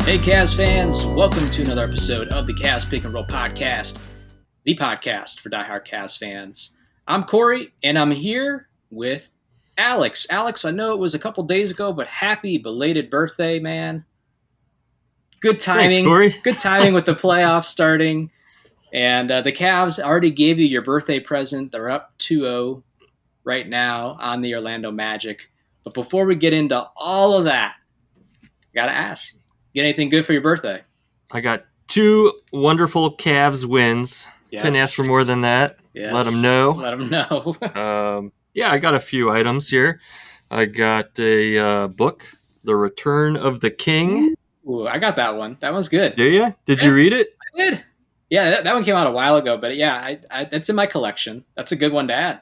Hey, Cavs fans, welcome to another episode of the Cavs Pick and Roll Podcast, the podcast for diehard Cavs fans. I'm Corey, and I'm here with Alex. Alex, I know it was a couple days ago, but happy belated birthday, man. Good Thanks, timing. Corey. Good timing with the playoffs starting. And the Cavs already gave you your birthday present. They're up 2-0 right now on the Orlando Magic. But before we get into all of that, I got to ask, get anything good for your birthday? I got two wonderful Cavs wins. Yes. Couldn't ask for more than that. Yes. Let them know. Let them know. Yeah, I got a few items here. I got a book, The Return of the King. Ooh, I got that one. That one's good. Do you? Did you read it? I did. Yeah, that one came out a while ago, but yeah, that's in my collection. That's a good one to add.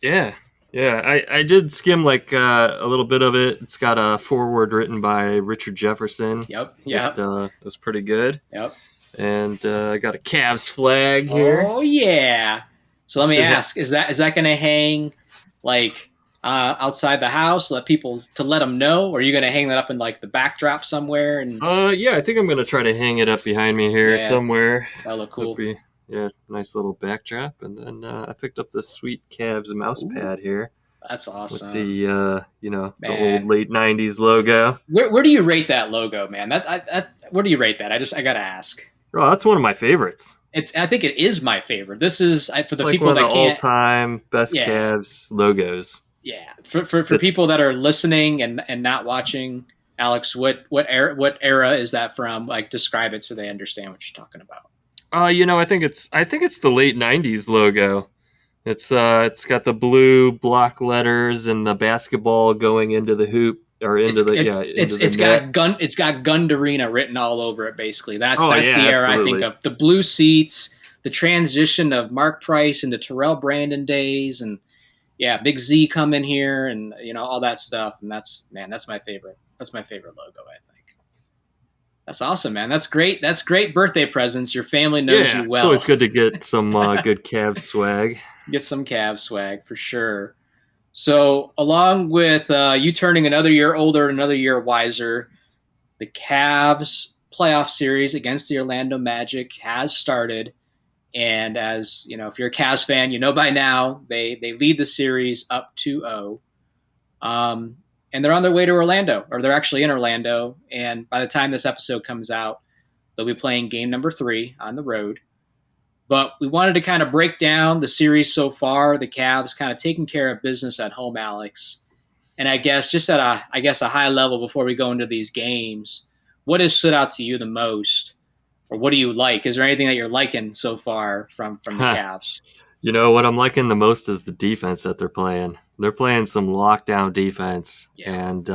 Yeah. I did skim like a little bit of it. It's got a foreword written by Richard Jefferson. Yep. It was pretty good. Yep. And I got a Cavs flag here. Oh yeah. So let me ask: Is that going to hang like outside the house? Let them know, or are you going to hang that up in like the backdrop somewhere? And yeah, I think I'm going to try to hang it up behind me here somewhere. That'll look cool. Yeah, nice little backdrop, and then I picked up this sweet Cavs mouse pad here. That's awesome. With the the old late '90s logo. Where do you rate that logo, man? Where do you rate that? I gotta ask. Oh, that's one of my favorites. I think it is my favorite. This is for the people one that of the can't all-time best Cavs logos. Yeah, for people that are listening and not watching, Alex, what era is that from? Like, describe it so they understand what you're talking about. I think it's the late '90s logo. It's got the blue block letters and the basketball going into the hoop or into it's got Gund Arena written all over it. Basically, that's the era absolutely. I think of. The blue seats, the transition of Mark Price into Terrell Brandon days, and Big Z come in here, and all that stuff. And that's my favorite. That's my favorite logo, I think. That's awesome, man. That's great. That's great birthday presents. Your family knows you well. It's always good to get some good Cavs swag. Get some Cavs swag for sure. So, along with you turning another year older, another year wiser, the Cavs playoff series against the Orlando Magic has started. And as you know, if you're a Cavs fan, you know by now they lead the series up 2-0. And they're on their way to Orlando, or they're actually in Orlando. And by the time this episode comes out, they'll be playing game number 3 on the road. But we wanted to kind of break down the series so far. The Cavs kind of taking care of business at home, Alex. And I guess just at a high level before we go into these games, what has stood out to you the most? Or what do you like? Is there anything that you're liking so far from the Cavs? What I'm liking the most is the defense that they're playing. They're playing some lockdown defense, and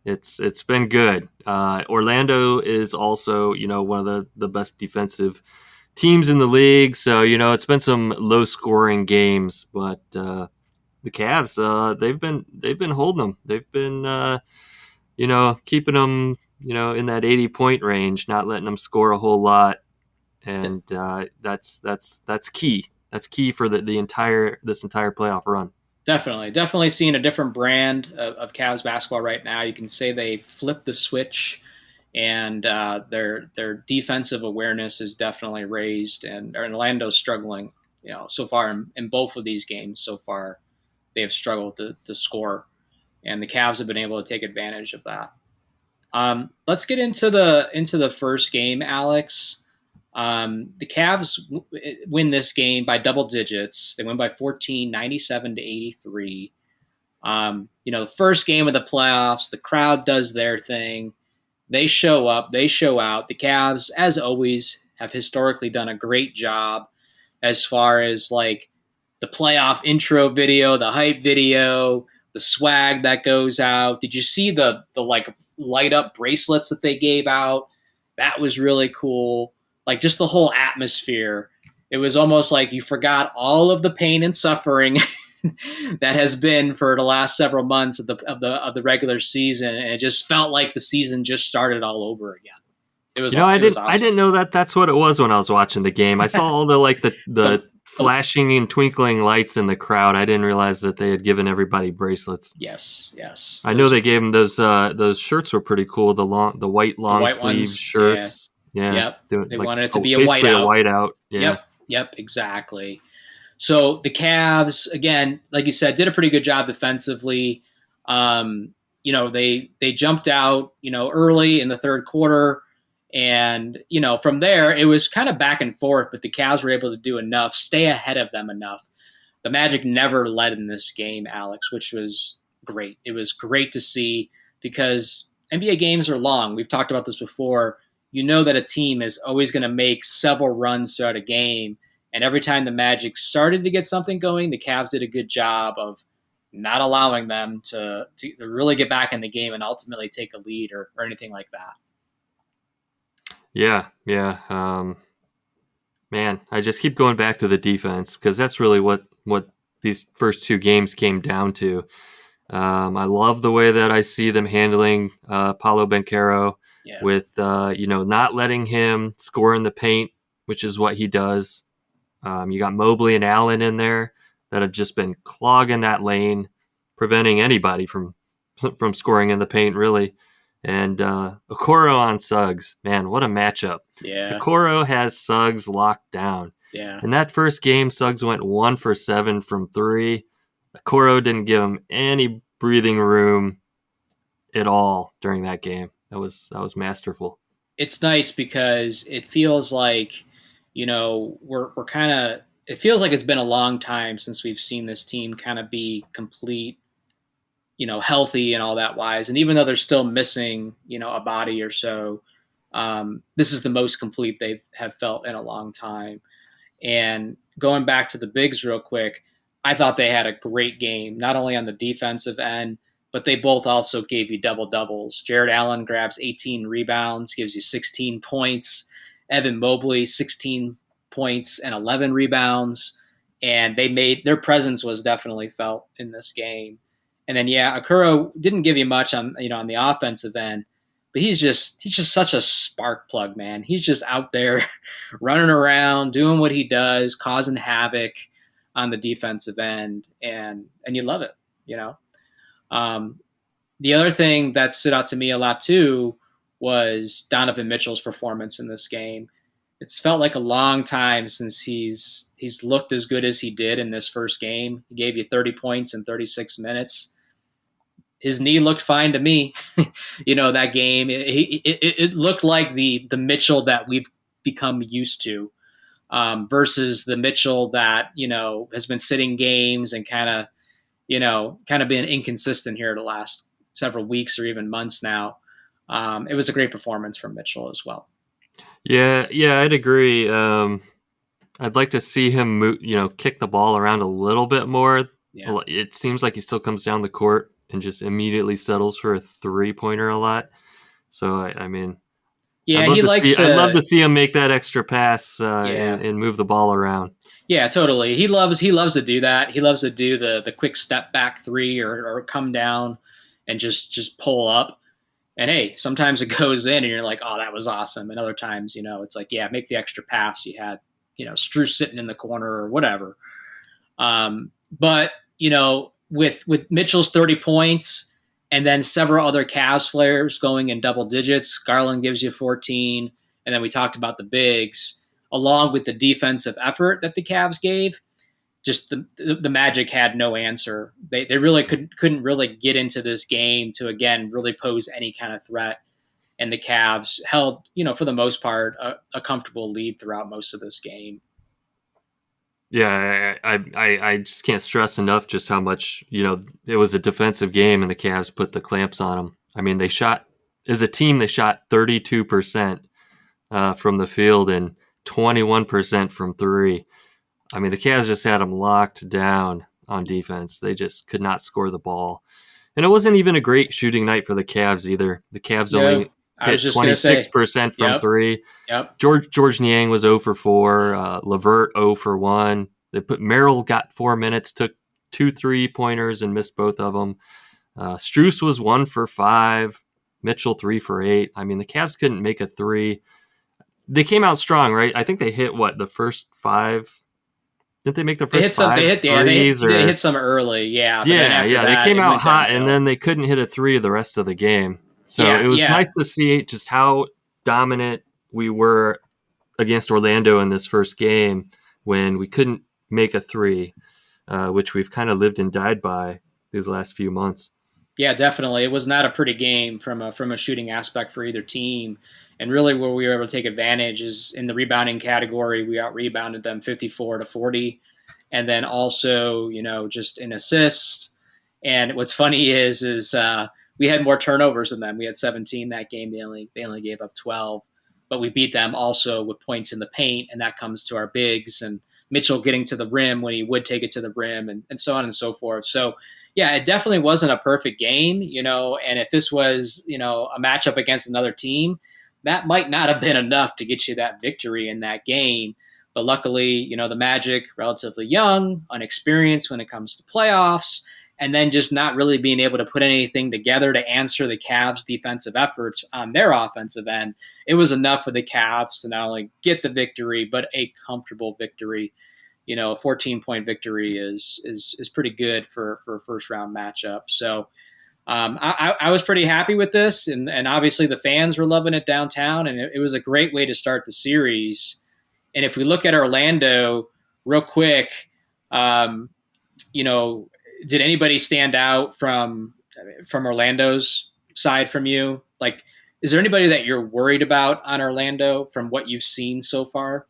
it's been good. Orlando is also one of the best defensive teams in the league, so it's been some low scoring games, but the Cavs they've been holding them. They've been keeping them in that 80-point range, not letting them score a whole lot. And that's key. That's key for this entire playoff run. Definitely seeing a different brand of Cavs basketball right now. You can say they flipped the switch, and their defensive awareness is definitely raised. And Orlando's struggling, so far in both of these games. So far, they have struggled to score, and the Cavs have been able to take advantage of that. Let's get into the first game, Alex. The Cavs win this game by double digits. They win by 14, 97-83. The first game of the playoffs, the crowd does their thing. They show up, they show out. The Cavs, as always, have historically done a great job as far as like the playoff intro video, the hype video, the swag that goes out. Did you see the like light up bracelets that they gave out? That was really cool. Like just the whole atmosphere. It was almost like you forgot all of the pain and suffering that has been for the last several months of the regular season, and it just felt like the season just started all over again. It was. I didn't know that that's what it was when I was watching the game. I saw all the flashing and twinkling lights in the crowd. I didn't realize that they had given everybody bracelets. Yes, yes. I know they gave them those shirts were pretty cool. The white The long white sleeve ones, yeah. shirts. Yeah, Yep. doing They like wanted it to be a basically a whiteout. whiteout. Yeah. Yep. Yep. Exactly. So the Cavs, again, like you said, did a pretty good job defensively. Um, they jumped out, early in the third quarter. And, from there, it was kind of back and forth, but the Cavs were able to do enough, stay ahead of them enough. The Magic never led in this game, Alex, which was great. It was great to see because NBA games are long. We've talked about this before. You know that a team is always going to make several runs throughout a game. And every time the Magic started to get something going, the Cavs did a good job of not allowing them to really get back in the game and ultimately take a lead or anything like that. Yeah, yeah. Man, I just keep going back to the defense because that's really what these first two games came down to. I love the way that I see them handling Paulo Banchero Yeah. with not letting him score in the paint, which is what he does. You got Mobley and Allen in there that have just been clogging that lane, preventing anybody from scoring in the paint, really. And Okoro on Suggs, man, what a matchup. Yeah. Okoro has Suggs locked down. Yeah. In that first game, Suggs went 1 for 7 from 3. Okoro didn't give him any breathing room at all during that game. That was masterful. It's nice because it feels like, we're kind of, it feels like it's been a long time since we've seen this team kind of be complete, healthy and all that wise. And even though they're still missing, a body or so, this is the most complete they have felt in a long time. And going back to the bigs real quick, I thought they had a great game, not only on the defensive end, but they both also gave you double doubles. Jared Allen grabs 18 rebounds, gives you 16 points. Evan Mobley, 16 points and 11 rebounds. And their presence was definitely felt in this game. And then, yeah, Okoro didn't give you much on the offensive end, but he's just such a spark plug, man. He's just out there running around, doing what he does, causing havoc on the defensive end, and you love it, you know. Um, the other thing that stood out to me a lot too was Donovan Mitchell's performance in this game. It's felt like a long time since he's looked as good as he did in this first game. He gave you 30 points in 36 minutes. His knee looked fine to me. That game it looked like the Mitchell that we've become used to, versus the Mitchell that has been sitting games and kind of been inconsistent here the last several weeks or even months now. It was a great performance from Mitchell as well. Yeah, yeah, I'd agree. I'd like to see him, kick the ball around a little bit more. Yeah, Well, it seems like he still comes down the court and just immediately settles for a 3-pointer a lot. So I mean, yeah, he likes I'd love to. to see him make that extra pass Yeah, and move the ball around. yeah, totally. He loves to do that. He loves to do the quick step back three or come down and just pull up. And hey, sometimes it goes in and you're like, oh, that was awesome. And other times, it's like, yeah, make the extra pass. You had, Struce sitting in the corner or whatever. But with Mitchell's 30 points and then several other Cavs players going in double digits, Garland gives you 14, and then we talked about the bigs, along with the defensive effort that the Cavs gave. Just the Magic had no answer. They really couldn't really get into this game to again really pose any kind of threat. And the Cavs held, for the most part, a comfortable lead throughout most of this game. Yeah, I just can't stress enough just how much, it was a defensive game and the Cavs put the clamps on them. I mean, as a team, they shot 32% from the field and 21% from three. I mean, the Cavs just had them locked down on defense. They just could not score the ball. And it wasn't even a great shooting night for the Cavs either. The Cavs No, only I was hit just gonna say, 26% from yep, three. yep. George Niang was 0 for 4. Levert 0 for 1. Merrill got 4 minutes, took 2 3-pointers and missed both of them. Struce was 1 for 5. Mitchell 3 for 8. I mean, the Cavs couldn't make a three. They came out strong, right? I think they hit the first 5 Didn't they make their They first hit some. They five hit. Yeah, threes they hit or? some early. Yeah, but then Yeah, after yeah, they that, came it out went hot and downhill. then they couldn't hit a three the rest of the game. So Yeah, it was yeah, nice to see just how dominant we were against Orlando in this first game when we couldn't make a three, which we've kind of lived and died by these last few months. yeah. Definitely, it was not a pretty game from a shooting aspect for either team. And really, where we were able to take advantage is in the rebounding category. We out rebounded them 54-40, and then also just in assists. And what's funny is we had more turnovers than them. We had 17 that game. They only gave up 12, but we beat them also with points in the paint, and that comes to our bigs and Mitchell getting to the rim when he would take it to the rim, and so on and so forth. So yeah, it definitely wasn't a perfect game. And if this was a matchup against another team, that might not have been enough to get you that victory in that game. But luckily, the Magic, relatively young, unexperienced when it comes to playoffs, and then just not really being able to put anything together to answer the Cavs' defensive efforts on their offensive end, it was enough for the Cavs to not only get the victory, but a comfortable victory. A 14-point victory is pretty good for a first round matchup. So I was pretty happy with this, and obviously the fans were loving it downtown, and it was a great way to start the series. And if we look at Orlando real quick, um, you know, did anybody stand out from Orlando's side from you? Like, is there anybody that you're worried about on Orlando from what you've seen so far?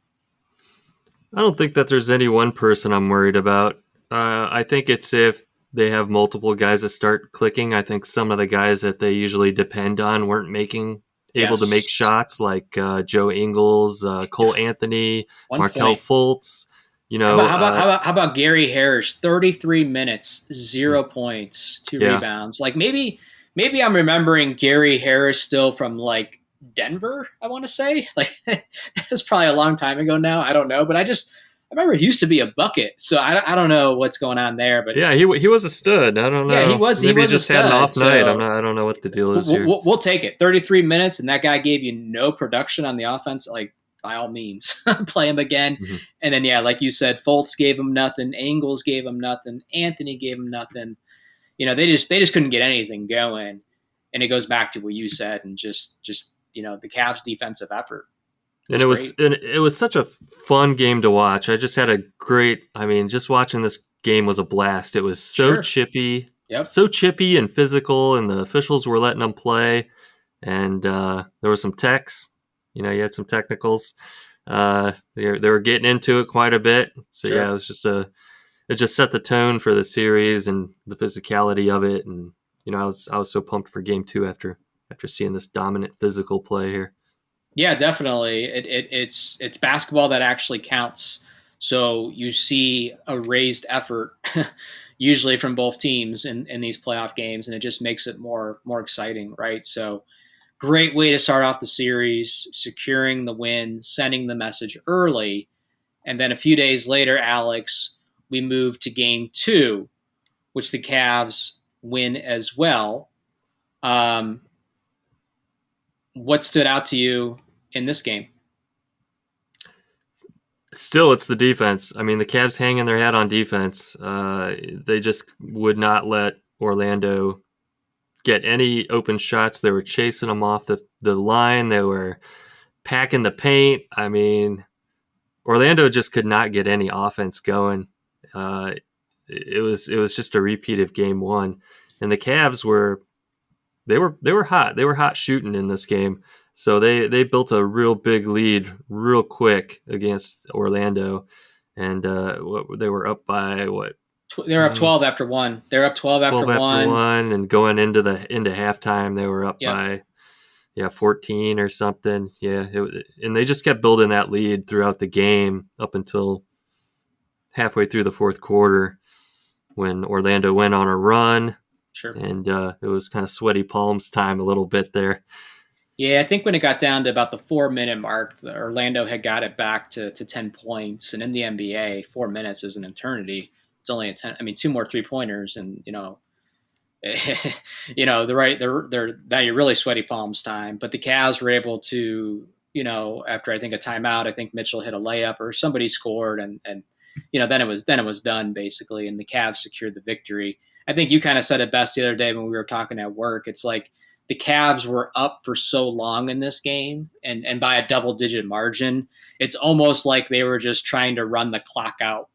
I don't think that there's any one person I'm worried about. I think it's if they have multiple guys that start clicking. I think some of the guys that they usually depend on weren't making able to make Yes. shots, like Joe Ingles, Cole Anthony, One Markel point. Fultz. You How know, about how about how about how about Gary Harris? 33 minutes, 0 points, two yeah, rebounds. Like maybe I'm remembering Gary Harris still from like Denver. I want to say like it's probably a long time ago now. I don't know, but I remember he used to be a bucket. So I don't know what's going on there, but yeah, he was a stud. I don't yeah, he know. was he Maybe he was a just had an stud. off night. So I don't know what the deal is we'll, here. we'll, we'll take it. 33 minutes, and that guy gave you no production on the offense. Like, by all means, play him again. Mhm. And then, yeah, like you said, Fultz gave him nothing. Angles gave him nothing. Anthony gave him nothing. They just couldn't get anything going. And it goes back to what you said, and just the Cavs' defensive effort was great. And it was such a fun game to watch. I just had a great. I mean, just watching this game was a blast. It was Sure. Yep. so chippy and physical, and the officials were letting them play. And there were some techs. You know, you had some technicals. They were getting into it quite a bit. So yeah, Sure. it just set the tone for the series and the physicality of it. And I was so pumped for game two after seeing this dominant physical play here. Yeah, definitely. It's basketball that actually counts. So you see a raised effort, usually from both teams in these playoff games, and it just makes it more exciting, right? So great way to start off the series, securing the win, sending the message early, and then a few days later, Alex, we move to game two, which the Cavs win as well. Um, what stood out to you in this game? Still, it's the defense. I mean, the Cavs hanging their hat on defense. They just would not let Orlando get any open shots. They were chasing them off the line. They were packing the paint. I mean, Orlando just could not get any offense going. Uh, it was just a repeat of game one, and the Cavs were they were hot. They were hot shooting in this game. So they built a real big lead real quick against Orlando, and they were up by what They're up 12 after one. They're up 12 after 12 after one. one, and going into halftime they were up Yep. by 14 or something. Yeah, and they just kept building that lead throughout the game up until halfway through the fourth quarter when Orlando went on a run, Sure. and it was kind of sweaty palms time a little bit there. Yeah, I think when it got down to about the 4 minute mark, Orlando had got it back to 10 points. And in the NBA, 4 minutes is an eternity. It's only a 10. I mean, two more three pointers, and the right, they're now you're really sweaty palms time. But the Cavs were able to, after I think a timeout, I think Mitchell hit a layup or somebody scored, and then it was done basically, and the Cavs secured the victory. I think you kind of said it best the other day when we were talking at work. It's like the Cavs were up for so long in this game, and by a double digit margin. It's almost like they were just trying to run the clock out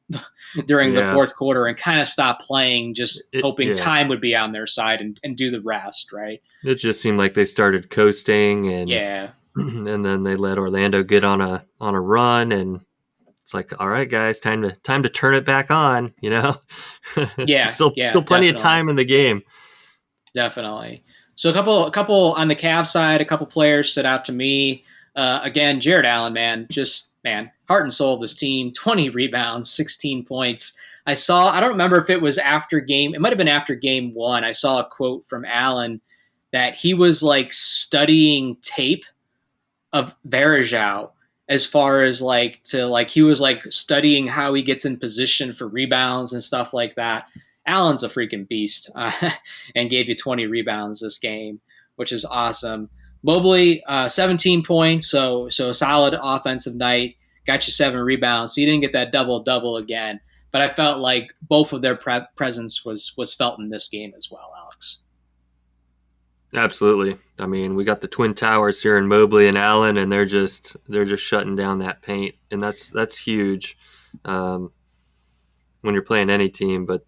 during the Yeah, fourth quarter and kind of stop playing, just hoping yeah, time would be on their side and do the rest, right? it just seemed like they started coasting, and Yeah, and then they let Orlando get on a run, and it's like, all right, guys, time to turn it back on. yeah, Still yeah, plenty of definitely. time in the game. Definitely. So a couple on the Cavs side, a couple players stood out to me. Again, Jared Allen, man, just man, heart and soul of this team. 20 rebounds, 16 points. I don't remember if it was after game. It might have been after game one. I saw a quote from Allen that he was like studying tape of Varejao as far as like he was like studying how he gets in position for rebounds and stuff like that. Allen's a freaking beast, and gave you 20 rebounds this game, which is awesome. Mobley, 17 points, so a solid offensive night. Got you 7 rebounds. So you didn't get that double double again, but I felt like both of their presence was felt in this game as well, Alex. Absolutely. I mean, we got the twin towers here in Mobley and Allen, and they're just shutting down that paint, and that's huge. Um, when you're playing any team, but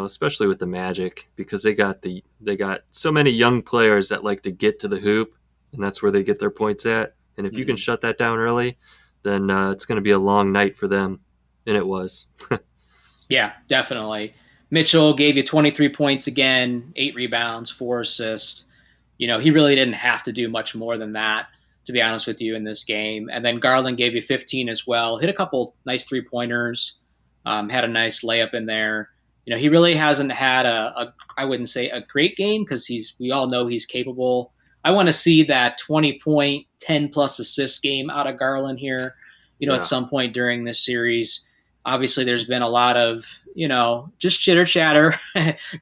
especially with the Magic, because they got so many young players that like to get to the hoop, and that's where they get their points at. And if you can Mm-hmm. shut that down early, then it's going to be a long night for them, and it was. Yeah, definitely. Mitchell gave you 23 points again, 8 rebounds, 4 assists. He really didn't have to do much more than that, to be honest with you, in this game. And then Garland gave you 15 as well. Hit a couple nice 3 pointers, had a nice layup in there. He really hasn't had I wouldn't say a great game because we all know he's capable. I want to see that 20 point, 10 plus assist game out of Garland here, at Yeah. some point during this series. Obviously, there's been a lot of, just chitter chatter.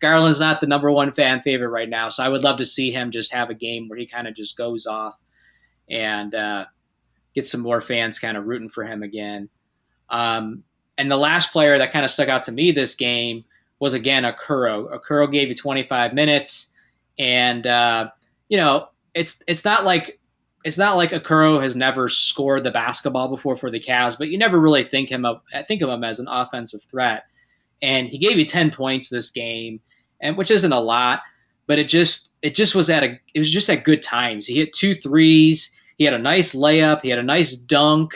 Garland's not the number one fan favorite right now. So I would love to see him just have a game where he kind of just goes off and get some more fans kind of rooting for him again. Um, and the last player that kind of stuck out to me this game was again Okuro. Okuro gave you 25 minutes, and it's not like Okuro has never scored the basketball before for the Cavs, but you never really think of him as an offensive threat. And he gave you 10 points this game, and which isn't a lot, but it was just at good times. He hit 2 threes. He had a nice layup. He had a nice dunk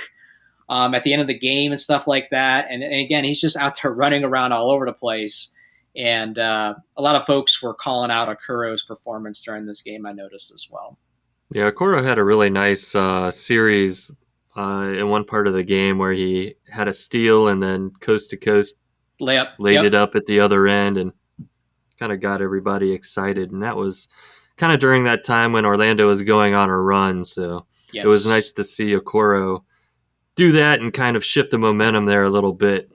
at the end of the game and stuff like that. And again, he's just out there running around all over the place. And a lot of folks were calling out Okuro's performance during this game. I noticed as well. Yeah, Coro had a really nice series in one part of the game where he had a steal and then coast to coast Layup. laid it Yep. up at the other end and kind of got everybody excited. And that was kind of during that time when Orlando was going on a run. So it was nice Yes. to see Okoro do that and kind of shift the momentum there a little bit.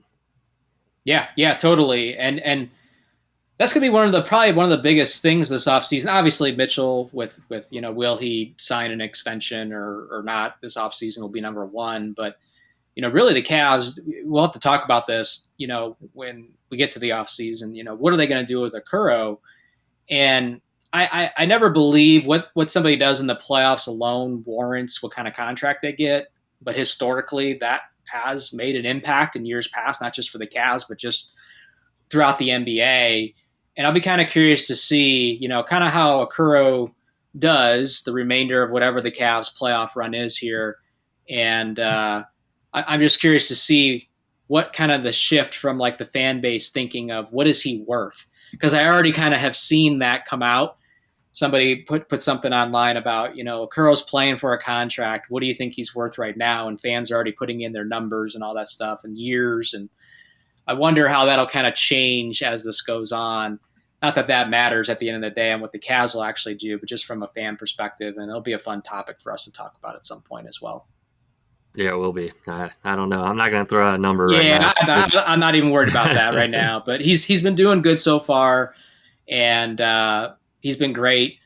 Yeah. Yeah. Totally. And that's gonna be probably one of the biggest things this offseason. Obviously, Mitchell with will he sign an extension or not this offseason will be number one. But really the Cavs, we'll have to talk about this. When we get to the offseason, what are they going to do with Okuro? And I never believe what somebody does in the playoffs alone warrants what kind of contract they get. But historically, that has made an impact in years past, not just for the Cavs, but just throughout the NBA. And I'll be kind of curious to see, kind of how Okuro does the remainder of whatever the Cavs playoff run is here. And I'm just curious to see what kind of the shift from like the fan base thinking of what is he worth? Because I already kind of have seen that come out. Somebody put something online about, Okuro's playing for a contract. What do you think he's worth right now? And fans are already putting in their numbers and all that stuff and years. And I wonder how that'll kind of change as this goes on. Not that that matters at the end of the day and what the Cavs will actually do, but just from a fan perspective, and it'll be a fun topic for us to talk about at some point as well. Yeah, it will be. I don't know. I'm not going to throw out a number right Yeah, now. I'm not even worried about that right now. But he's been doing good so far, and he's been great.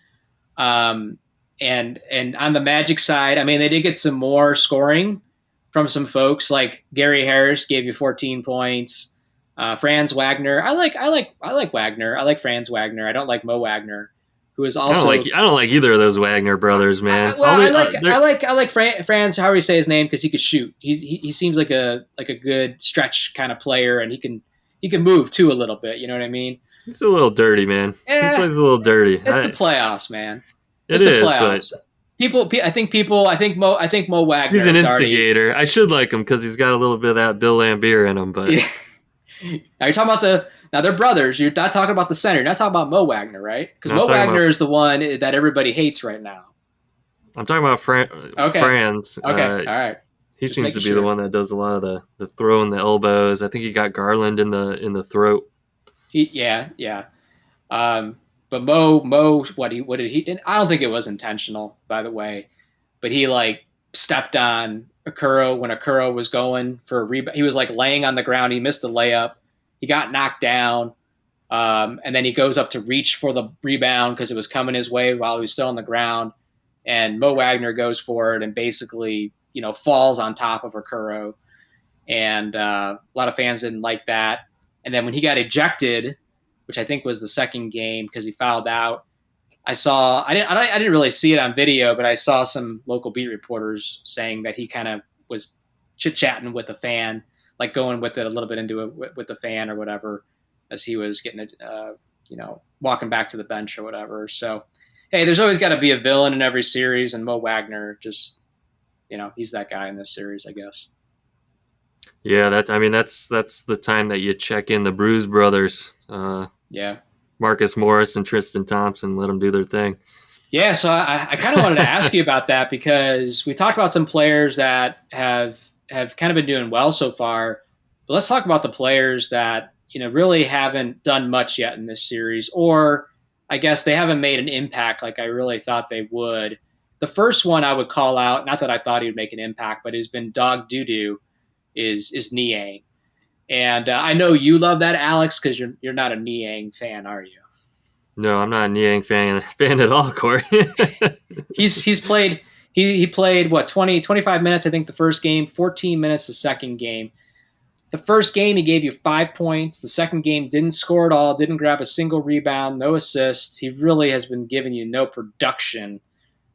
Um, and on the Magic side, I mean, they did get some more scoring. from some folks like Gary Harris gave you 14 points. Franz Wagner, I like Wagner. I like Franz Wagner. I don't like Mo Wagner, who is also I don't like either of those Wagner brothers, man. All the I like Franz. How do you say his name? Because he could shoot. He seems like a good stretch kind of player, and he can move too a little bit. You know what I mean? he's a little dirty, man. He Eh, plays a little dirty. it's the playoffs, man. It It's the is, but playoffs. I think Mo he's Wagner an is already. instigator. I should like him because he's got a little bit of that Bill Lambier in him. But Yeah. Now you're talking about now they're brothers. You're not talking about the center. You're not talking about Mo Wagner, right? Because I'm Mo talking Wagner about is the one that everybody hates right now. Okay. Franz. Okay. All right. He Just seems to making be the sure. one that does a lot of the throwing the elbows. I think he got Garland in the throat. Yeah, yeah. Um, but what did he? And I don't think it was intentional, by the way. But he like stepped on Akuro when Akuro was going for a rebound. He was like laying on the ground. He missed a layup. He got knocked down, and then he goes up to reach for the rebound because it was coming his way while he was still on the ground. And Mo Wagner goes for it and basically, falls on top of Akuro. And a lot of fans didn't like that. And then when he got ejected, which I think was the second game because he fouled out, I didn't really see it on video, but I saw some local beat reporters saying that he kind of was chit chatting with a fan, like going with it a little bit into it with the fan or whatever, as he was getting it, walking back to the bench or whatever. So, hey, there's always got to be a villain in every series, and Mo Wagner just, he's that guy in this series, I guess. Yeah, that's the time that you check in the Bruise brothers, Yeah. Marcus Morris and Tristan Thompson. Let them do their thing. Yeah, so I kind of wanted to ask you about that because we talked about some players that have kind of been doing well so far. But let's talk about the players that really haven't done much yet in this series, or I guess they haven't made an impact like I really thought they would. The first one I would call out, not that I thought he would make an impact, but has been dog doo doo, is Niang, and I know you love that, Alex, because you're not a Niang fan, are you? No, I'm not a Niang fan at all, Corey. He's played he played what 25 minutes I think the first game, 14 minutes the second game. The first game he gave you 5 points. The second game didn't score at all, didn't grab a single rebound, no assist. He really has been giving you no production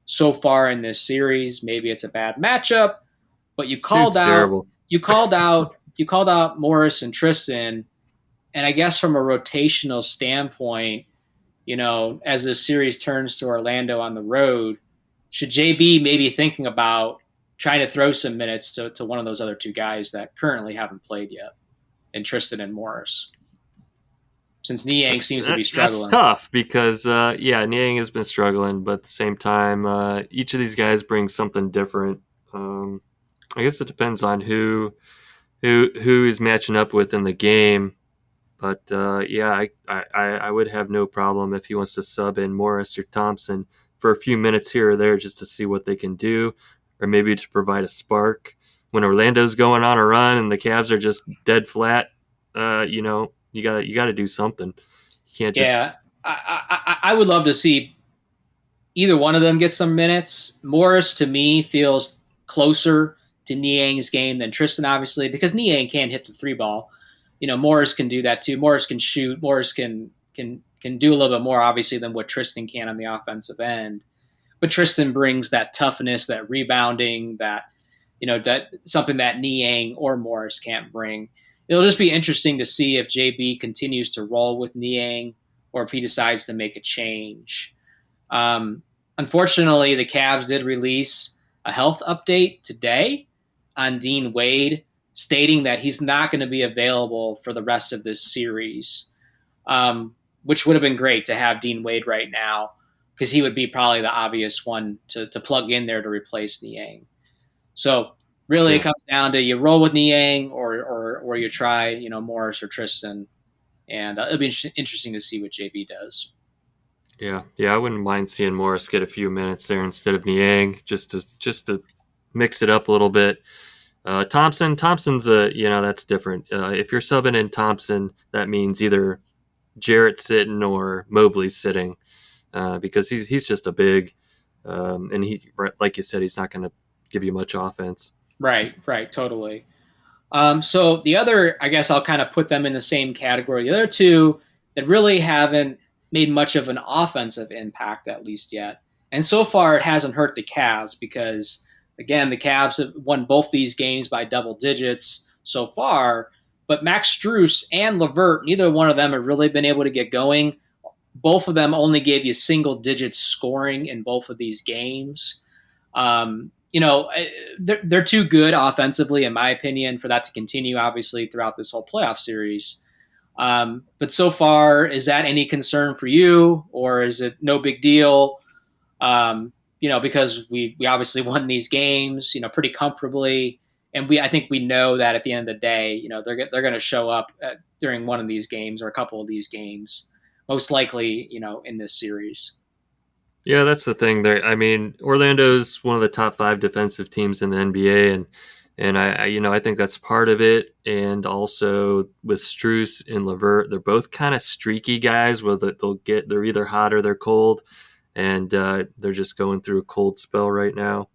so far in this series. Maybe it's a bad matchup, but Dude's terrible. you called out Morris and Tristan, and I guess from a rotational standpoint, as this series turns to Orlando on the road, should JB maybe thinking about trying to throw some minutes to one of those other two guys that currently haven't played yet, and Tristan and Morris, since Niang seems to be That's struggling? tough because Niang has been struggling, but at the same time, each of these guys brings something different. I guess it depends on who is matching up with in the game. But I would have no problem if he wants to sub in Morris or Thompson for a few minutes here or there just to see what they can do, or maybe to provide a spark when Orlando's going on a run and the Cavs are just dead flat. You gotta do something. You can't just Yeah, I would love to see either one of them get some minutes. Morris to me feels closer to Niang's game than Tristan, obviously, because Niang can hit the three ball. Morris can do that too. Morris can shoot. Morris can do a little bit more, obviously, than what Tristan can on the offensive end. But Tristan brings that toughness, that rebounding, that something that Niang or Morris can't bring. It'll just be interesting to see if JB continues to roll with Niang or if he decides to make a change. Unfortunately, the Cavs did release a health update today on Dean Wade, stating that he's not going to be available for the rest of this series, which would have been great to have Dean Wade right now because he would be probably the obvious one to plug in there to replace Niang. So really, it yeah comes down to you roll with Niang or you try Morris or Tristan, and it'll be interesting to see what JB does. yeah. I wouldn't mind seeing Morris get a few minutes there instead of Niang just to mix it up a little bit. Thompson's that's different. If you're subbing in Thompson, that means either Jarrett sitting or Mobley sitting, because he's just a big, and he like you said, he's not going to give you much offense. Right, right, totally. So the other, I guess I'll kind of put them in the same category. The other two that really haven't made much of an offensive impact, at least yet. And so far, it hasn't hurt the Cavs because, again, the Cavs have won both these games by double digits so far. But Max Strus and Levert, neither one of them have really been able to get going. Both of them only gave you single digit scoring in both of these games. They're too good offensively, in my opinion, for that to continue, obviously, throughout this whole playoff series. But so far, is that any concern for you, or is it no big deal? Because we obviously won these games, pretty comfortably, and I think we know that at the end of the day, they're going to show up during one of these games or a couple of these games, most likely, in this series. Yeah, that's the thing. There, I mean, Orlando's one of the top 5 defensive teams in the NBA, and I think that's part of it. And also with Struess and Levert, they're both kind of streaky guys. Where they're either hot or they're cold, and they're just going through a cold spell right now.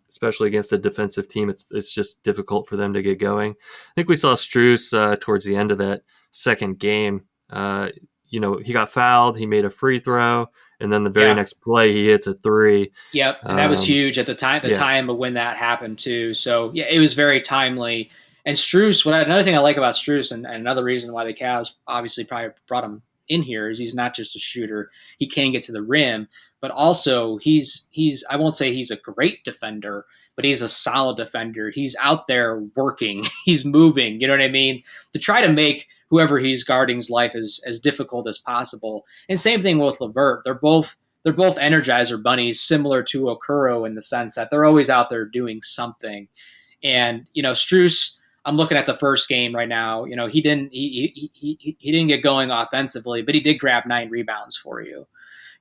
Especially against a defensive team, it's just difficult for them to get going. I think we saw Struess towards the end of that second game. He got fouled. He made a free throw, and then the very Yeah. next play, he hits a three. Yep, and that was Um, huge at the time. The yeah, time of when that happened too. So yeah, it was very timely. And Struess, another thing I like about Struess, and another reason why the Cavs obviously probably brought him in here is he's not just a shooter. He can get to the rim, but also he's I won't say he's a great defender, but he's a solid defender. He's out there working. He's moving. You know what I mean? To try to make whoever he's guarding's life as difficult as possible. And same thing with Levert. They're both energizer bunnies, similar to Okuro in the sense that they're always out there doing something. And Struess, I'm looking at the first game right now. He didn't get going offensively, but he did grab 9 rebounds for you.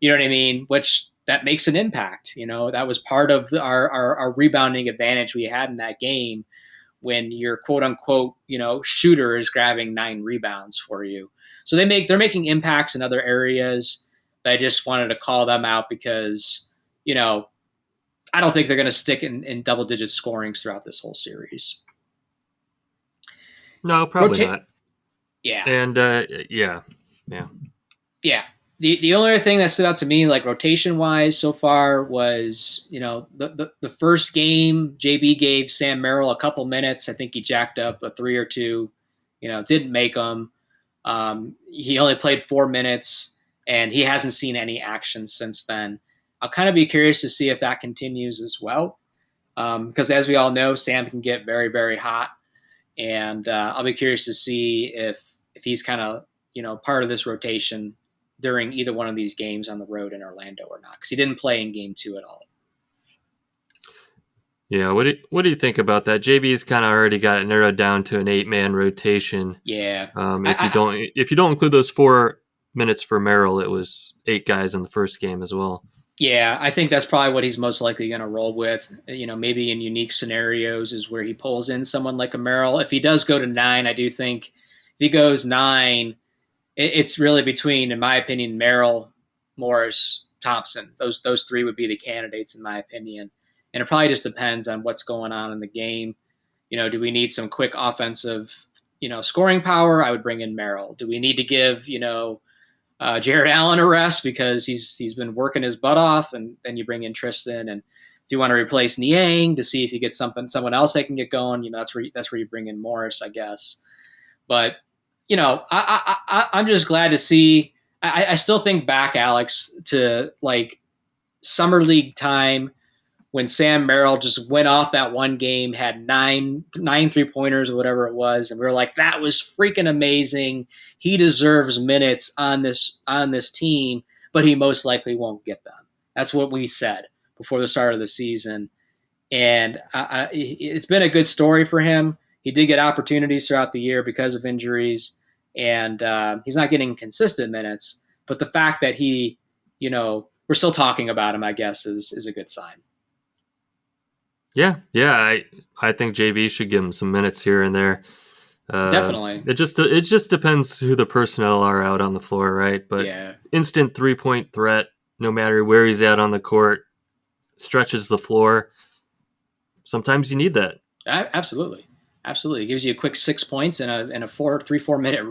You know what I mean? Which that makes an impact. That was part of our rebounding advantage we had in that game when your quote unquote shooter is grabbing 9 rebounds for you. So they're making impacts in other areas. But I just wanted to call them out because you know I don't think they're going to stick in double digit scorings throughout this whole series. no, probably Rotate, not. yeah, And yeah, yeah, yeah. The only other thing that stood out to me, like rotation wise, so far was the first game JB gave Sam Merrill a couple minutes. I think he jacked up a three or two. Didn't make them. He only played 4 minutes, and he hasn't seen any action since then. I'll kind of be curious to see if that continues as well, because as we all know, Sam can get very, very hot, and I'll be curious to see if he's kind of part of this rotation during either one of these games on the road in Orlando or not, because he didn't play in Game 2 at all. yeah. What do you think about that? JB's kind of already got it narrowed down to an 8-man rotation. Yeah, If you don't include those 4 minutes for Merrill, it was 8 guys in the first game as well. Yeah, I think that's probably what he's most likely going to roll with. Maybe in unique scenarios is where he pulls in someone like a Merrill. If he does go to 9, I do think if he goes 9, it's really between, in my opinion, Merrill, Morris, Thompson. Those three would be the candidates, in my opinion. And it probably just depends on what's going on in the game. Do we need some quick offensive, scoring power? I would bring in Merrill. Do we need to give, Jared Allen a rest because he's been working his butt off, and then you bring in Tristan. And if you want to replace Niang to see if you get someone else that can get going, that's where you bring in Morris, I guess. But I'm just glad to see. I still think back, Alex, to like summer league time when Sam Merrill just went off that one game, had nine 3 pointers or whatever it was, and we were like, that was freaking amazing. He deserves minutes on this team, but he most likely won't get them. That's what we said before the start of the season, and it's been a good story for him. He did get opportunities throughout the year because of injuries, and he's not getting consistent minutes. But the fact that we're still talking about him, I guess, is a good sign. Yeah, yeah. I think JB should give him some minutes here and there. Definitely. It just depends who the personnel are out on the floor, right? But Yeah. instant 3-point threat, no matter where he's at on the court, stretches the floor. Sometimes you need that. Absolutely, absolutely. It gives you a quick 6 points in a 4 3 4 minute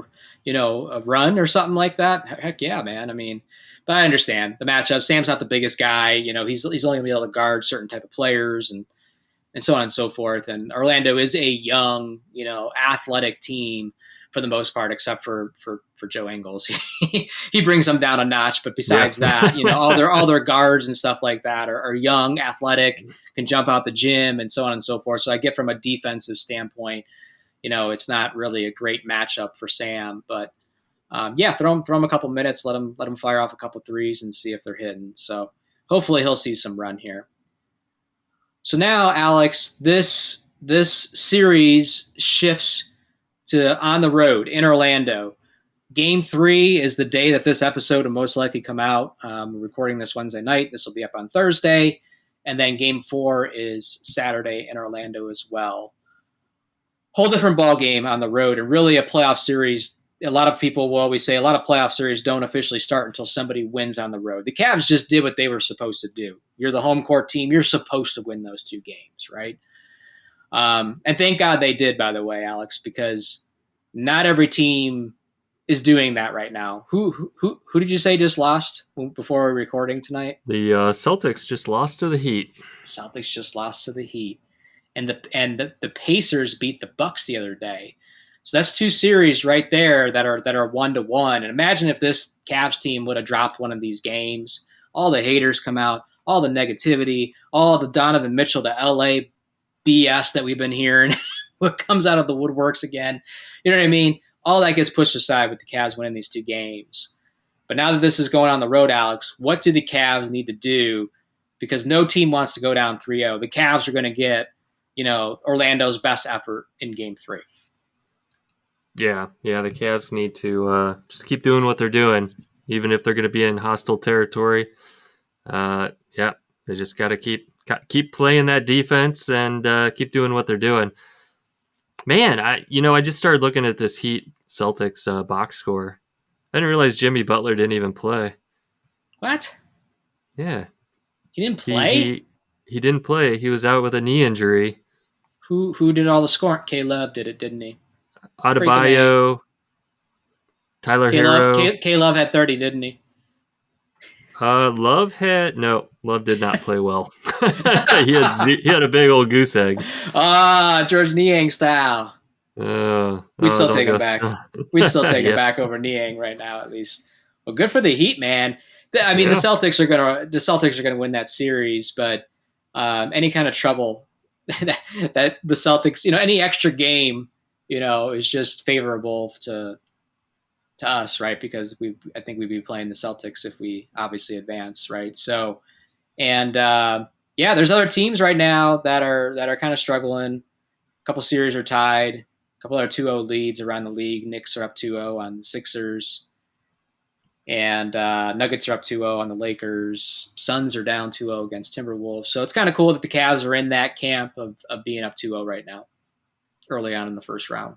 a run or something like that. Heck yeah, man. I mean, but I understand the matchup. Sam's not the biggest guy. He's only gonna be able to guard certain type of players and so on and so forth. And Orlando is a young, athletic team for the most part, except for Joe Ingles. He brings them down a notch. But Yeah. besides that, all their guards and stuff like that are young, athletic, can jump out the gym, and so on and so forth. So I get from a defensive standpoint, it's not really a great matchup for Sam. But yeah, throw him a couple minutes, let him fire off a couple threes, and see if they're hitting. So hopefully he'll see some run here. So now, Alex, this series shifts to on the road in Orlando. Game 3 is the day that this episode will most likely come out. We're recording this Wednesday night. This will be up on Thursday. And then Game 4 is Saturday in Orlando as well. Whole different ball game on the road, and really a playoff series. A lot of people will always say a lot of playoff series don't officially start until somebody wins on the road. The Cavs just did what they were supposed to do. You're the home court team. You're supposed to win those 2 games, right? And thank God they did, by the way, Alex, because not every team is doing that right now. Who did you say just lost before we were recording tonight? The Celtics just lost to the Heat. Celtics just lost to the Heat, and the Pacers beat the Bucks the other day. So that's 2 series right there that are 1-1. And imagine if this Cavs team would have dropped one of these games. All the haters come out, all the negativity, all the Donovan Mitchell to LA BS that we've been hearing. What comes out of the woodworks again? You know what I mean? All that gets pushed aside with the Cavs winning these 2 games. But now that this is going on the road, Alex, what do the Cavs need to do? Because no team wants to go down 3-0. The Cavs are going to get, Orlando's best effort in Game 3. Yeah, the Cavs need to just keep doing what they're doing, even if they're going to be in hostile territory. Yeah, they just got to keep playing that defense and keep doing what they're doing. Man, I just started looking at this Heat Celtics box score. I didn't realize Jimmy Butler didn't even play. What? Yeah, He didn't he play? he he didn't play. He was out with a knee injury. Who did all the scoring? K-Love did it, didn't he? Freaking A. Adebayo, Tyler K-Love, Hero. K-Love had 30, didn't he? Love did not play well. He had a big old goose egg. George Niang style. We'd still Don't take him go. back. We'd still take him Yeah, back over Niang right now, at least. Well, good for the Heat, man. I mean, the yeah, Celtics are gonna win that series, but any kind of trouble that the Celtics, any extra game, is just favorable to us, right? Because I think we'd be playing the Celtics if we obviously advance, right? So, and yeah, there's other teams right now that are kind of struggling. A couple series are tied. A couple are 2-0 leads around the league. Knicks are up 2-0 on the Sixers. And Nuggets are up 2-0 on the Lakers. Suns are down 2-0 against Timberwolves. So it's kind of cool that the Cavs are in that camp of being up 2-0 right now, early on in the first round.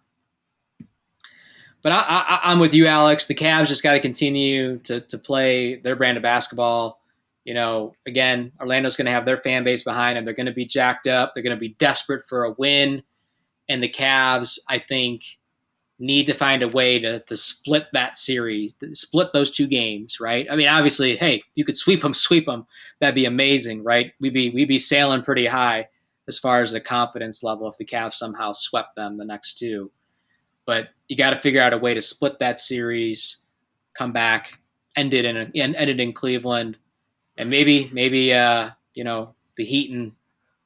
But I'm with you, Alex. The Cavs just got to continue to play their brand of basketball. Again, Orlando's going to have their fan base behind them. They're going to be jacked up. They're going to be desperate for a win. And the Cavs, I think, need to find a way to split that series, split those 2 games, right? I mean, obviously, hey, if you could sweep them, that'd be amazing, right? We'd be sailing pretty high as far as the confidence level if the Cavs somehow swept them the next 2. But you got to figure out a way to split that series, come back, end it in Cleveland, and maybe the Heat and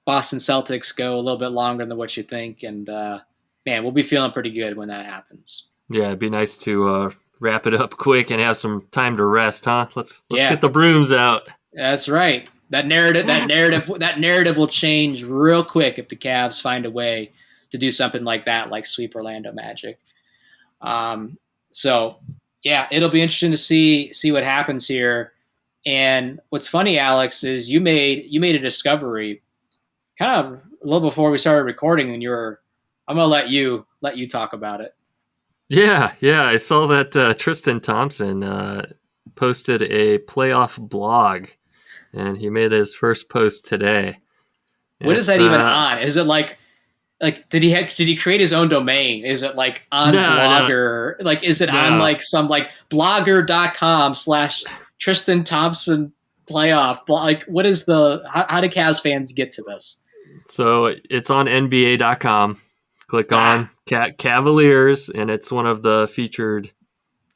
Boston Celtics go a little bit longer than what you think, and man, we'll be feeling pretty good when that happens. yeah. It'd be nice to wrap it up quick and have some time to rest, huh? Let's Yeah, get the brooms out. that's right. That narrative will change real quick if the Cavs find a way to do something like that, like sweep Orlando Magic. Um, so yeah, it'll be interesting to see what happens here. And what's funny, Alex, is you made a discovery kind of a little before we started recording, and I'm gonna let you talk about it. Yeah. I saw that Tristan Thompson posted a playoff blog, and he made his first post today. What is It's that even on? Is it like Like, did he create his own domain? Is it like on No, no, Blogger? Like, is it on no. like some like blogger.com/ Tristan Thompson playoff? Like, what is the how do Cavs fans get to this? So it's on NBA.com. Click Ah, on Cavaliers, and it's one of the featured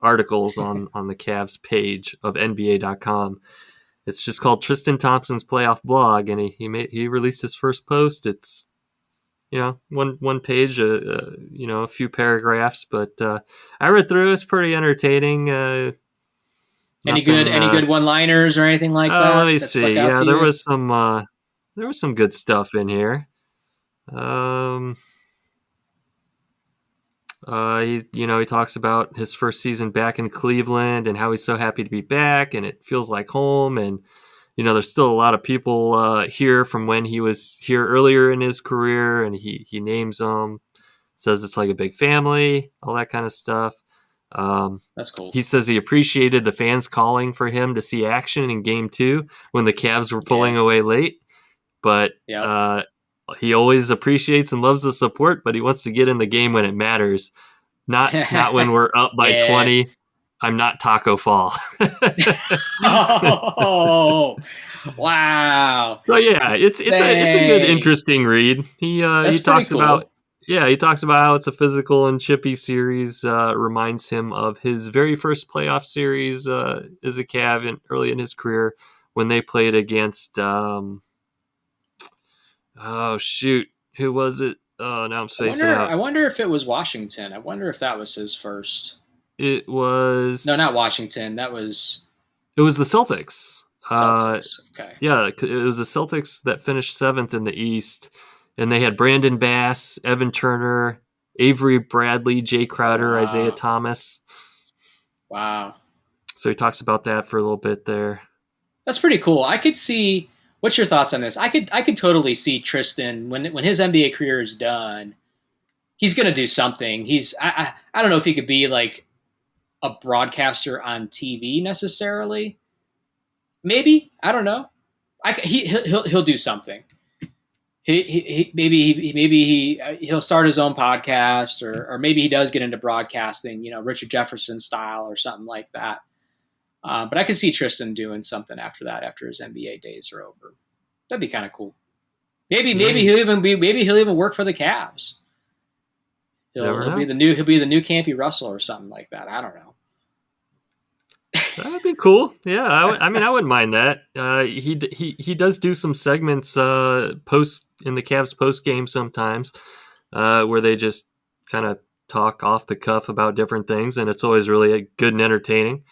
articles on the Cavs page of NBA.com. It's just called Tristan Thompson's playoff blog, and he released his first post. It's one page, a few paragraphs, but I read through. It's pretty entertaining. any Nothing. good one liners or anything like Let that me that stuck see. out Yeah, to you? there was some good stuff in here. Um, he talks about his first season back in Cleveland and how he's so happy to be back, and it feels like home. And there's still a lot of people here from when he was here earlier in his career, and he names them, says it's like a big family, all that kind of stuff. Um, That's cool. he says he appreciated the fans calling for him to see action in Game 2 when the Cavs were pulling Yeah. away late, but Yep. he always appreciates and loves the support, but he wants to get in the game when it matters, not when we're up by Yeah. 20. I'm not Taco Fall. Oh, wow. So yeah, it's a good, Dang. interesting read. He That's pretty talks about cool. he talks about how it's a physical and chippy series. Reminds him of his very first playoff series as a Cav early in his career when they played against oh shoot, who was it? Oh, now I'm spacing I out. wonder if it was Washington. I wonder if that was his first. It No, was not Washington. That was it was the Celtics. Celtics. Okay. Yeah, it was the Celtics that finished seventh in the East, and they had Brandon Bass, Evan Turner, Avery Bradley, Jay Oh Crowder, Isaiah wow. Thomas. Wow. So he talks about that for a little bit there. That's pretty cool. I could see what's your thoughts on this? I could totally see Tristan when his NBA career is done. He's gonna do something. I don't know if he could be like a broadcaster on TV necessarily. Maybe I don't know. He'll do something. He'll start his own podcast, or maybe he does get into broadcasting, Richard Jefferson style or something like that. But I can see Tristan doing something after that, after his NBA days are over. That'd be kind of cool. Yeah, Maybe he'll even work for the Cavs. never know. He'll be the new Campy Russell or something like that. I don't know. That'd be cool. Yeah, I mean, I wouldn't mind that. He does do some segments post in the Cavs post game sometimes, where they just kind of talk off the cuff about different things, and it's always really good and entertaining.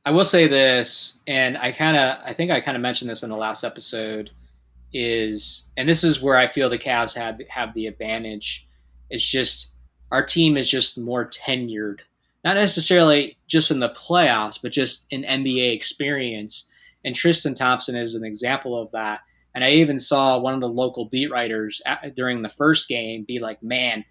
I will say this, and I think I kind of mentioned this in the last episode. And this is where I feel the Cavs have the advantage. It's just our team is just more tenured, not necessarily just in the playoffs, but just in NBA experience. And Tristan Thompson is an example of that. And I even saw one of the local beat writers during the first game be like, "Man,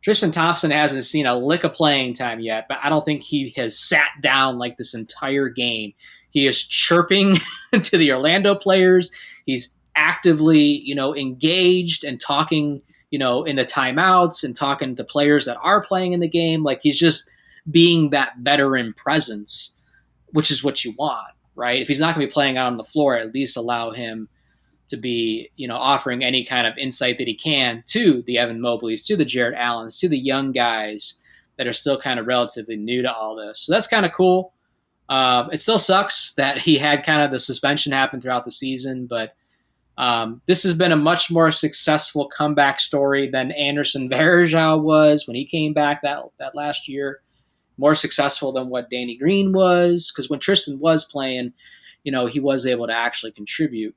Tristan Thompson hasn't seen a lick of playing time yet, but I don't think he has sat down like this entire game. He is chirping to the Orlando players. He's actively, engaged and talking, in the timeouts and talking to players that are playing in the game. Like he's just being that veteran presence, which is what you want, right? If he's not going to be playing out on the floor, at least allow him to be, offering any kind of insight that he can to the Evan Mobleys, to the Jarrett Allens, to the young guys that are still kind of relatively new to all this. So that's kind of cool. It still sucks that he had kind of the suspension happen throughout the season, but this has been a much more successful comeback story than Anderson Varejao was when he came back that last year. More successful than what Danny Green was, because when Tristan was playing, he was able to actually contribute.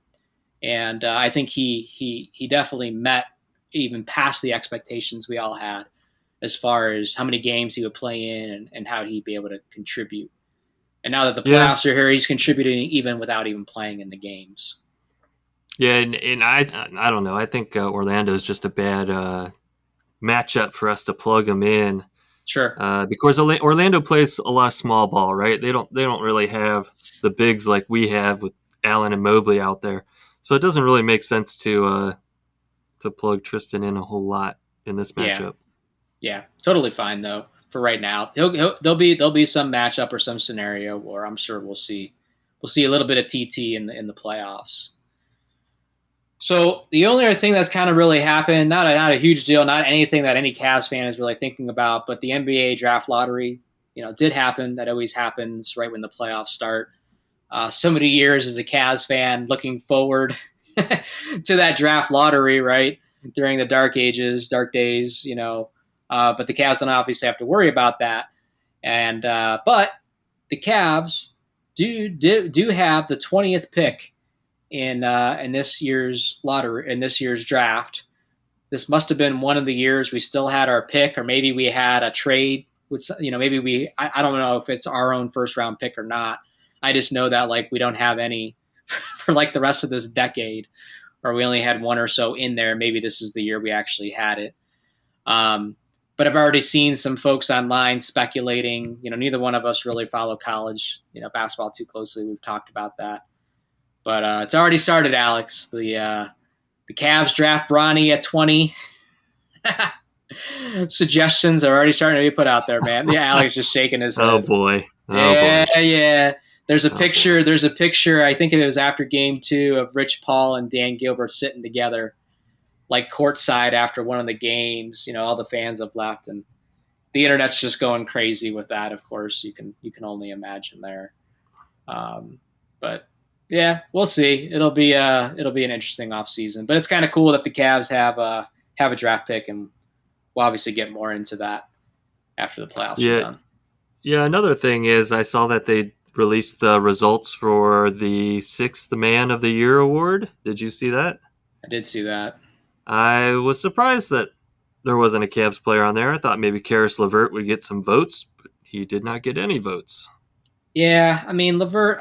And I think he definitely met even past the expectations we all had as far as how many games he would play in and how he'd be able to contribute. And now that the Yeah, playoffs are here, he's contributing even without even playing in the games. yeah, and I don't know. I think Orlando is just a bad matchup for us to plug him in Sure. because Orlando plays a lot of small ball, right? They don't really have the bigs like we have with Allen and Mobley out there, so it doesn't really make sense to to plug Tristan in a whole lot in this Yeah, matchup. yeah, totally fine though for right now. There'll be some matchup or some scenario where I'm sure we'll see a little bit of TT in the playoffs. So the only other thing that's kind of really happened, not a huge deal, not anything that any Cavs fan is really thinking about, but the NBA draft lottery, did happen. That always happens right when the playoffs start. So many years as a Cavs fan, looking forward to that draft lottery, right, during the dark ages, dark days, But the Cavs don't obviously have to worry about that, and but the Cavs do have the 20th pick in this year's lottery, in this year's draft. This must have been one of the years we still had our pick, or maybe we had a trade with, maybe I don't know if it's our own first round pick or not. I just know that like we don't have any for like the rest of this decade, or we only had one or so in there. Maybe this is the year we actually had it. Um, but I've already seen some folks online speculating. Neither one of us really follow college, basketball too closely. We've talked about that, but it's already started, Alex. The Cavs draft Bronny at 20. Suggestions are already starting to be put out there, man. Yeah, Alex just shaking his Oh head. boy. Oh Yeah, boy. yeah. There's a Oh boy. picture. There's a picture. I think it was after Game 2 of Rich Paul and Dan Gilbert sitting together, like courtside after one of the games. All the fans have left, and the internet's just going crazy with that. Of course, you can only imagine there. Um, but yeah, we'll see. It'll be an interesting off season. But it's kind of cool that the Cavs have a draft pick, and we'll obviously get more into that after the playoffs are Yeah. done. Yeah. Another thing is I saw that they released the results for the Sixth Man of the Year award. Did you see that? I did see that. I was surprised that there wasn't a Cavs player on there. I thought maybe Karis LeVert would get some votes, but he did not get any votes. Yeah, I mean Levert.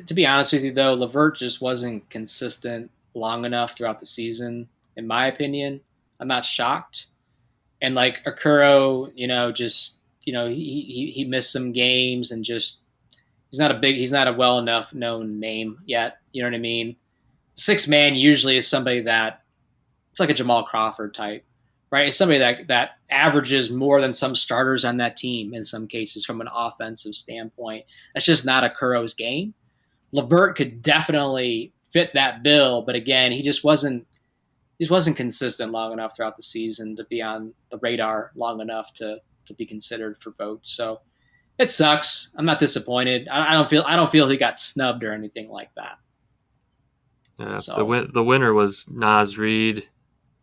To be honest with you, though, Levert just wasn't consistent long enough throughout the season, in my opinion. I'm not shocked. And like Akuro, just he missed some games, and just he's not a well enough known name yet. You know what I mean? Six man usually is somebody that it's like a Jamal Crawford type, right? It's somebody that averages more than some starters on that team in some cases from an offensive standpoint. That's just not a Kuro's game. Levert could definitely fit that bill, but again, he just wasn't consistent long enough throughout the season to be on the radar long enough to be considered for votes. So it sucks. I'm not disappointed. I don't feel he got snubbed or anything like that. So The winner was Nas Reed.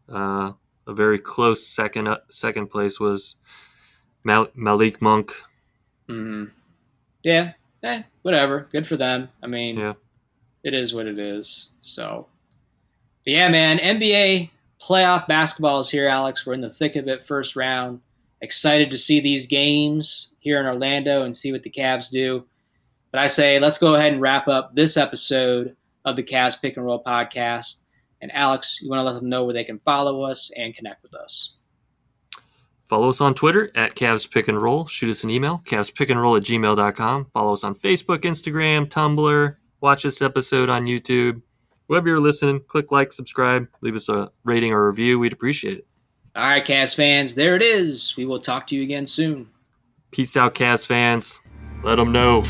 A very close second place was Malik Monk. mm, yeah, whatever. Good for them. I mean, Yeah. it is what it is. So, but yeah, man, NBA playoff basketball is here, Alex. We're in the thick of it, first round. Excited to see these games here in Orlando and see what the Cavs do. But I say, let's go ahead and wrap up this episode of the Cavs Pick and Roll podcast. And Alex, you want to let them know where they can follow us and connect with us? Follow us on Twitter at Cavs Pick and Roll. Shoot us an email, cavspickandroll@gmail.com. Follow us on Facebook, Instagram, Tumblr. Watch this episode on YouTube. Wherever you're listening, click like, subscribe, leave us a rating or review. We'd appreciate it. All right, Cavs fans, there it is. We will talk to you again soon. Peace out, Cavs fans. Let them know.